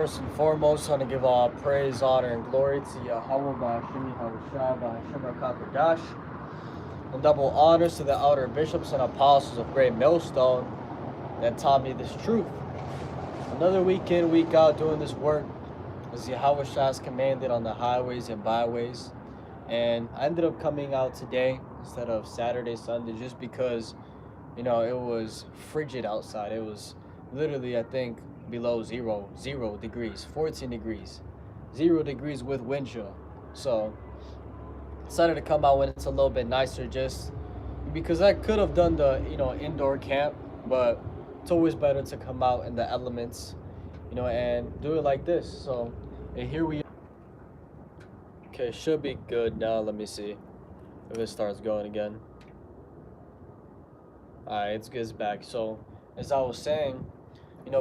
First and foremost, I want to give all praise, honor, and glory to Yahweh Ba'ashimi Harushai Ba'ashim HaKakodash, and double honors to the elder bishops and apostles of Great Millstone that taught me this truth. Another week in, week out doing this work as Yahweh Shai has commanded on the highways and byways. And I ended up coming out today instead of Saturday, Sunday, just because, it was frigid outside. It was literally, I think, below zero degrees, 14 degrees, 0 degrees with wind chill. So decided to come out when it's a little bit nicer, just because I could have done the indoor camp, but it's always better to come out in the elements, and do it like this. So, and here we are. Okay, should be good now. Let me see if it starts going again. Alright, it's back. So as I was saying,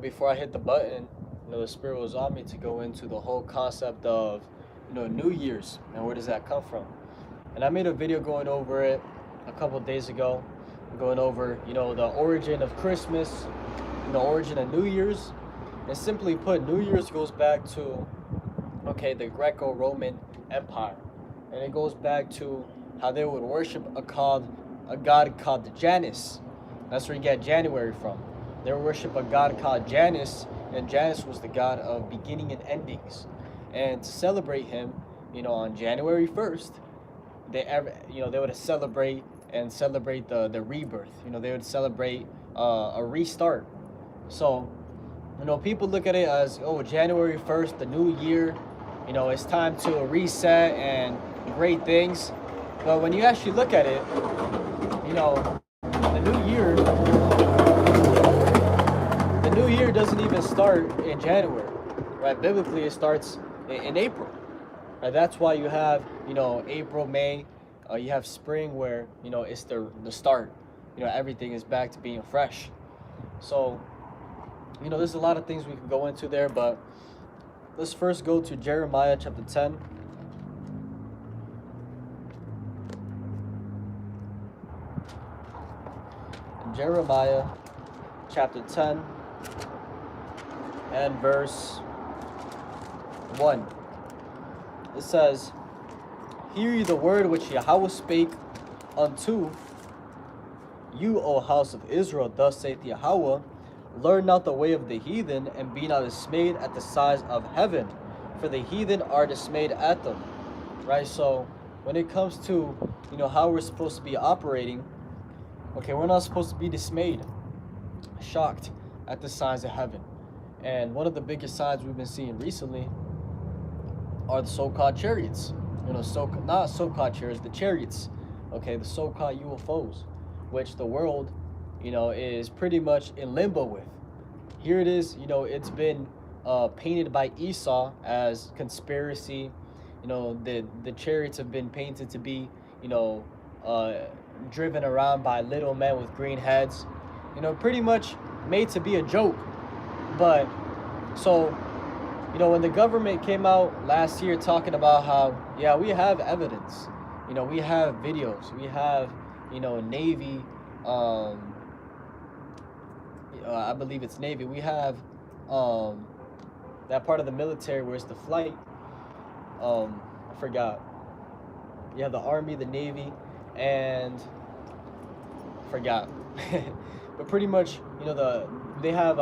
before I hit the button, the Spirit was on me to go into the whole concept of, New Year's and where does that come from. And I made a video going over it a couple days ago, going over, the origin of Christmas, the origin of New Year's. And simply put, New Year's goes back to, the Greco-Roman Empire. And it goes back to how they would worship a god called Janus. That's where you get January from. They worship a god called Janus, and Janus was the god of beginning and endings. And to celebrate him, on January 1st, they would celebrate the rebirth. They would celebrate a restart. So, people look at it as, January 1st, the new year, it's time to reset and great things. But when you actually look at it, the new year doesn't even start in January, right? Biblically, it starts in April, right? That's why you have, April, May, you have spring where, it's the start, everything is back to being fresh. So, there's a lot of things we can go into there, but let's first go to Jeremiah chapter 10. Jeremiah chapter 10 and verse 1. It says, "Hear ye the word which Yahweh spake unto you, O house of Israel. Thus saith Yahweh, learn not the way of the heathen, and be not dismayed at the size of heaven, for the heathen are dismayed at them." Right? So when it comes to, how we're supposed to be operating, we're not supposed to be dismayed, shocked at the size of heaven. And one of the biggest signs we've been seeing recently are the so-called chariots. Not so-called chariots, the chariots. The so-called UFOs, which the world, is pretty much in limbo with. Here it is, it's been painted by Esau as conspiracy. The chariots have been painted to be, driven around by little men with green heads, pretty much made to be a joke. But so, when the government came out last year talking about how, we have evidence, we have videos, we have, Navy, I believe it's Navy, we have that part of the military where it's the flight, I forgot. You have the Army, the Navy, and forgot. But pretty much, they have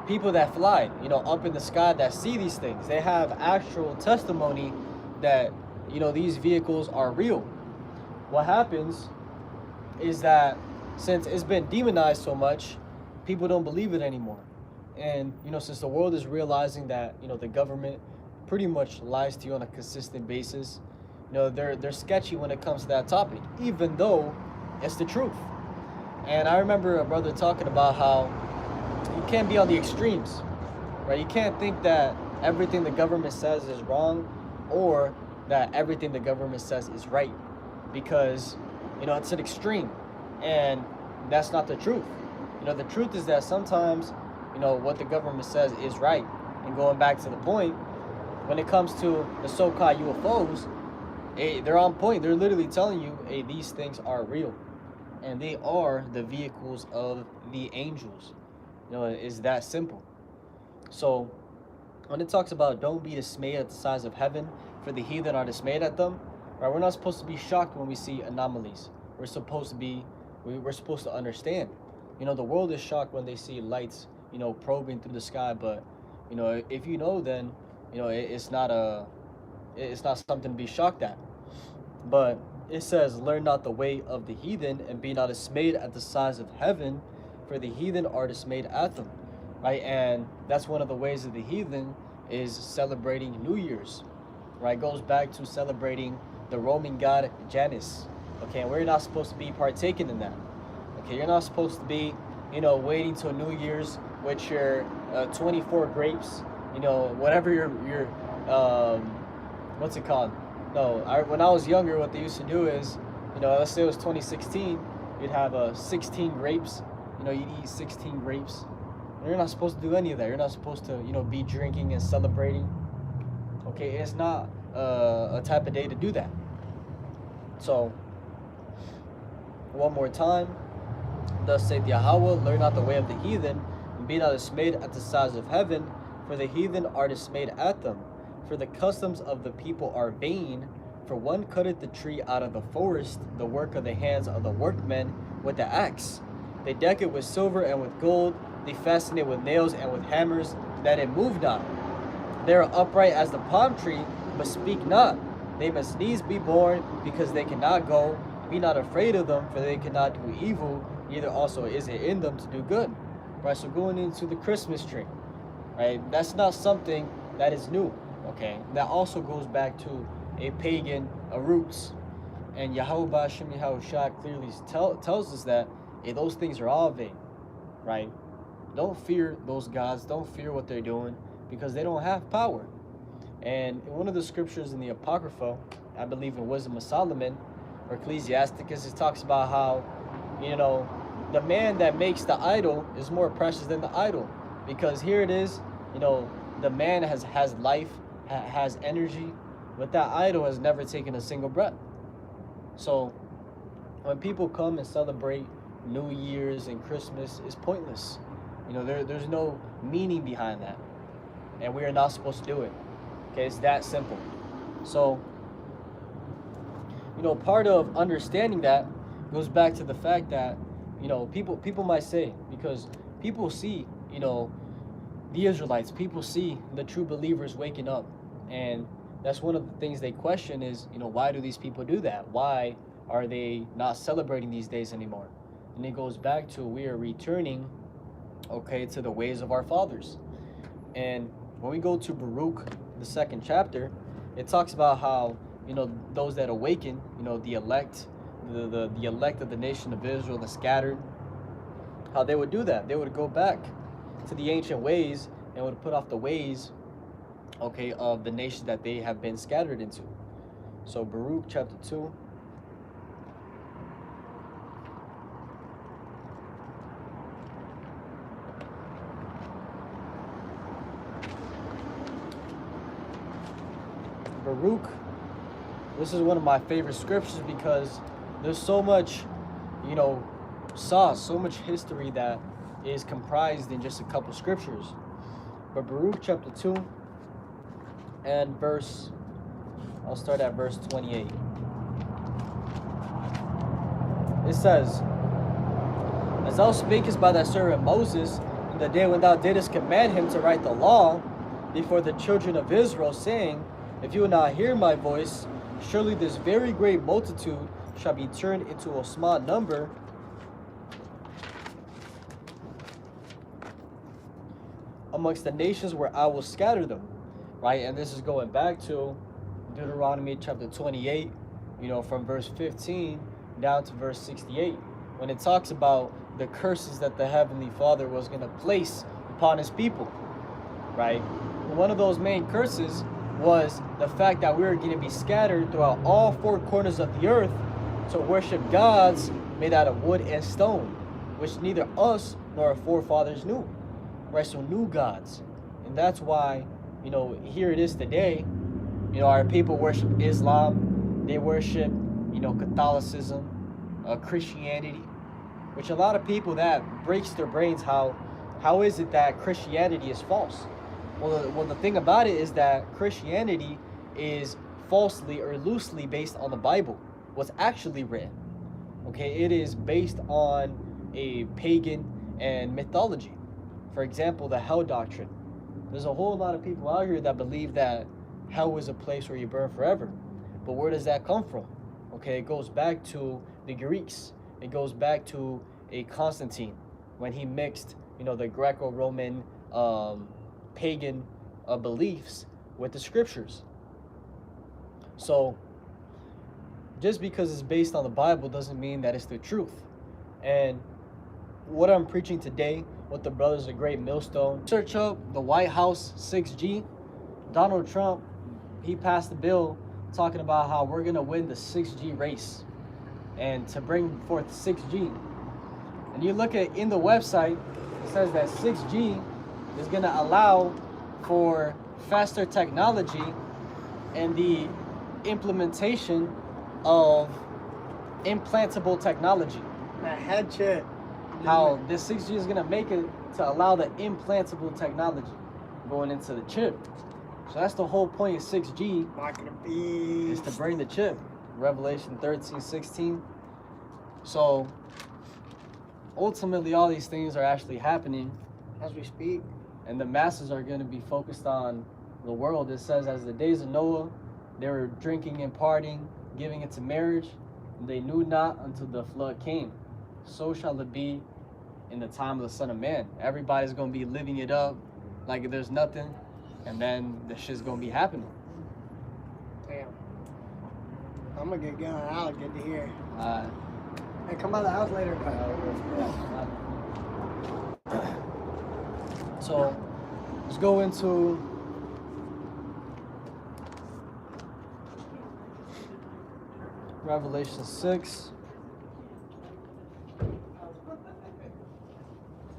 people that fly, up in the sky that see these things. They have actual testimony that, these vehicles are real. What happens is that since it's been demonized so much, people don't believe it anymore. And, since the world is realizing that, the government pretty much lies to you on a consistent basis, they're sketchy when it comes to that topic, even though it's the truth. And I remember a brother talking about how you can't be on the extremes, right? You can't think that everything the government says is wrong, or that everything the government says is right, because, it's an extreme, and that's not the truth. The truth is that sometimes, what the government says is right. And going back to the point, when it comes to the so-called UFOs, they're on point. They're literally telling you, hey, these things are real, and they are the vehicles of the angels. It's that simple. So when it talks about don't be dismayed at the size of heaven, for the heathen are dismayed at them, right? We're not supposed to be shocked when we see anomalies. We're supposed to understand. The world is shocked when they see lights, probing through the sky. But, if you know, then, it's not something to be shocked at. But it says, learn not the way of the heathen, and be not dismayed at the size of heaven, for the heathen are dismayed at them, right? And that's one of the ways of the heathen is celebrating New Year's, right? It goes back to celebrating the Roman god Janus. Okay, and we're not supposed to be partaking in that. Okay, you're not supposed to be, waiting till New Year's with your 24 grapes, whatever your what's it called? No, when I was younger, what they used to do is, let's say it was 2016, you'd have 16 grapes. You'd eat 16 grapes. And you're not supposed to do any of that. You're not supposed to, be drinking and celebrating. Okay, it's not a type of day to do that. So, one more time. Thus saith Yahweh, learn not the way of the heathen, and be not dismayed at the size of heaven, for the heathen are dismayed at them. For the customs of the people are vain. For one cutteth the tree out of the forest, the work of the hands of the workmen with the axe. They deck it with silver and with gold, they fasten it with nails and with hammers, that it move not. They are upright as the palm tree, but speak not. They must needs be born, because they cannot go. Be not afraid of them, for they cannot do evil, neither also is it in them to do good. Right, so going into the Christmas tree, right, that's not something that is new, okay? That also goes back to a pagan roots. And Yahweh Shem Yahushua clearly tells us that those things are all vain, right? Don't fear those gods. Don't fear what they're doing, because they don't have power. And in one of the scriptures in the Apocrypha, I believe in Wisdom of Solomon, or Ecclesiasticus, it talks about how, the man that makes the idol is more precious than the idol. Because here it is, the man has life, has energy, but that idol has never taken a single breath. So when people come and celebrate New Year's and Christmas, it's pointless. There's no meaning behind that. And we are not supposed to do it. Okay, it's that simple. So, part of understanding that goes back to the fact that, people might say, because people see, the Israelites, people see the true believers waking up. And that's one of the things they question is, why do these people do that? Why are they not celebrating these days anymore? And it goes back to we are returning, okay, to the ways of our fathers. And when we go to Baruch, the 2nd chapter, it talks about how, those that awaken, the elect, the elect of the nation of Israel, the scattered, how they would do that. They would go back to the ancient ways and would put off the ways, okay, of the nation that they have been scattered into. So Baruch chapter 2. Baruch, this is one of my favorite scriptures because there's so much, sauce, so much history that is comprised in just a couple scriptures. But Baruch chapter 2 and I'll start at verse 28. It says, as thou spakest by thy servant Moses in the day when thou didst command him to write the law before the children of Israel, saying, if you will not hear my voice, surely this very great multitude shall be turned into a small number. Amongst the nations where I will scatter them. Right? And this is going back to Deuteronomy chapter 28, from verse 15 down to verse 68, when it talks about the curses that the Heavenly Father was going to place upon his people. Right? One of those main curses was the fact that we were going to be scattered throughout all 4 corners of the earth to worship gods made out of wood and stone, which neither us nor our forefathers knew. Right? So new gods. And that's why, here it is today, our people worship Islam, they worship, Catholicism, Christianity, which a lot of people, that breaks their brains. How is it that Christianity is false? Well, the thing about it is that Christianity is falsely or loosely based on the Bible, what's actually written. Okay, it is based on a pagan and mythology. For example, the hell doctrine. There's a whole lot of people out here that believe that hell is a place where you burn forever. But where does that come from? Okay, it goes back to the Greeks. It goes back to a Constantine when he mixed, the Greco-Roman pagan beliefs with the scriptures. So just because it's based on the Bible doesn't mean that it's the truth. And what I'm preaching today with the Brothers of Great Millstone, search up the White House 6G. Donald Trump, he passed a bill talking about how we're going to win the 6G race and to bring forth 6G. And you look at in the website, it says that 6G is going to allow for faster technology and the implementation of implantable technology. That head shit. How this 6G is going to make it to allow the implantable technology going into the chip. So that's the whole point of 6G, is to bring the chip. Revelation 13:16. So ultimately all these things are actually happening as we speak. And the masses are going to be focused on the world. It says, as the days of Noah, they were drinking and partying, giving it to marriage, and they knew not until the flood came. So shall it be in the time of the Son of Man. Everybody's going to be living it up like there's nothing, and then the shit's going to be happening. Damn. I'm going to get going. Alex, good to hear. Hey, come by the house later. So let's go into Revelation 6.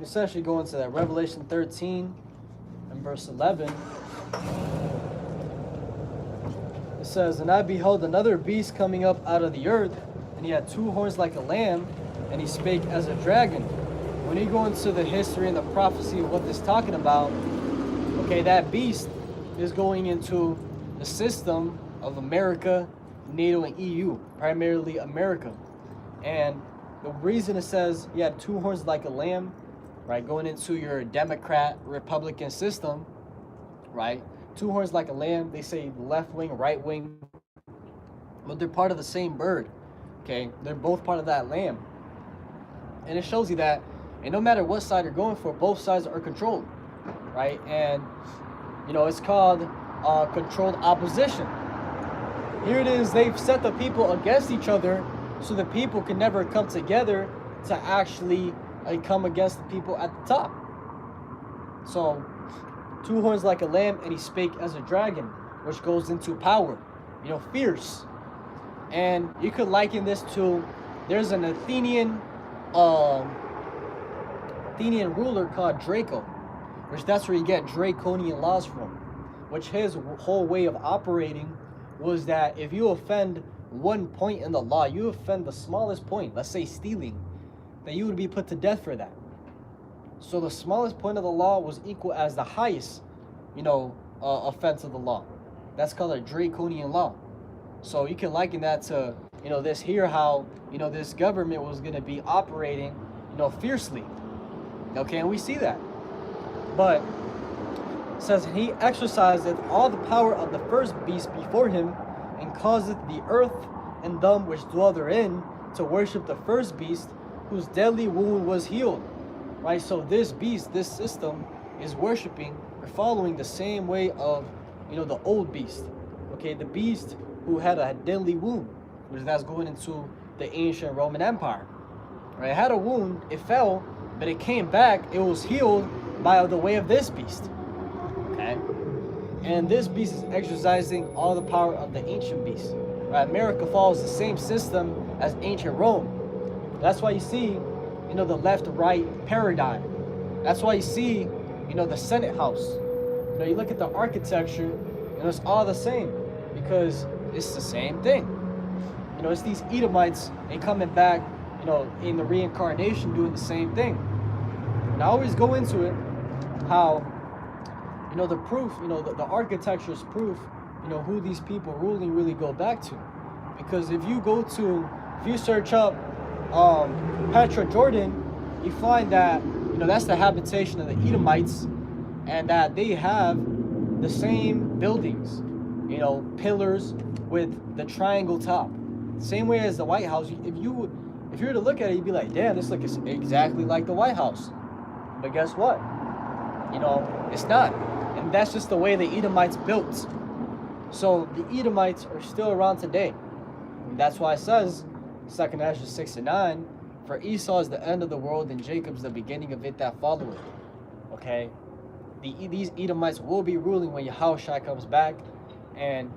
Essentially go into that. Revelation 13 and verse 11. It says, and I beheld another beast coming up out of the earth, and he had two horns like a lamb, and he spake as a dragon. When you go into the history and the prophecy of what this is talking about, okay, that beast is going into the system of America, NATO, and EU, primarily America. And the reason it says you had two horns like a lamb, right, going into your Democrat, Republican system, right, two horns like a lamb, they say left wing, right wing, but they're part of the same bird, okay? They're both part of that lamb. And it shows you that, and no matter what side you're going for, both sides are controlled, right? And, it's called controlled opposition. Here it is, they've set the people against each other so the people can never come together to actually come against the people at the top. So, two horns like a lamb, and he spake as a dragon, which goes into power, fierce. And you could liken this to, there's an Athenian ruler called Draco, which that's where you get draconian laws from, which his whole way of operating was that if you offend one point in the law, you offend the smallest point, let's say stealing, that you would be put to death for that. So the smallest point of the law was equal as the highest, offense of the law. That's called a draconian law. So you can liken that to, this here, how, this government was going to be operating, fiercely. Okay, and we see that. But it says, he exerciseth all the power of the first beast before him, and causeth the earth and them which dwell therein to worship the first beast, whose deadly wound was healed. Right, so this beast, this system, is worshiping or following the same way of, the old beast. Okay, the beast who had a deadly wound, which that's going into the ancient Roman Empire. Right, it had a wound, it fell, but it came back, it was healed by the way of this beast. Okay, and this beast is exercising all the power of the ancient beast. Right, America follows the same system as ancient Rome. That's why you see, the left-right paradigm. That's why you see, the Senate House. You look at the architecture, and it's all the same, because it's the same thing. It's these Edomites, they coming back, in the reincarnation doing the same thing. And I always go into it, how You know, the proof, you know, the architecture's proof, you know, who these people ruling really go back to. Because if you search up Petra, Jordan, you find that, you know, that's the habitation of the Edomites, and that they have the same buildings, you know, pillars with the triangle top. Same way as the White House. If you were to look at it, you'd be like, damn, this looks exactly like the White House. But guess what? You know, it's not. And that's just the way the Edomites built. So the Edomites are still around today. And that's why it says, 2nd Ezra 6-9, for Esau is the end of the world and Jacob's the beginning of it that followeth. Okay? These Edomites will be ruling when Yahushua comes back, and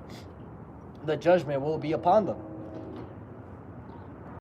the judgment will be upon them.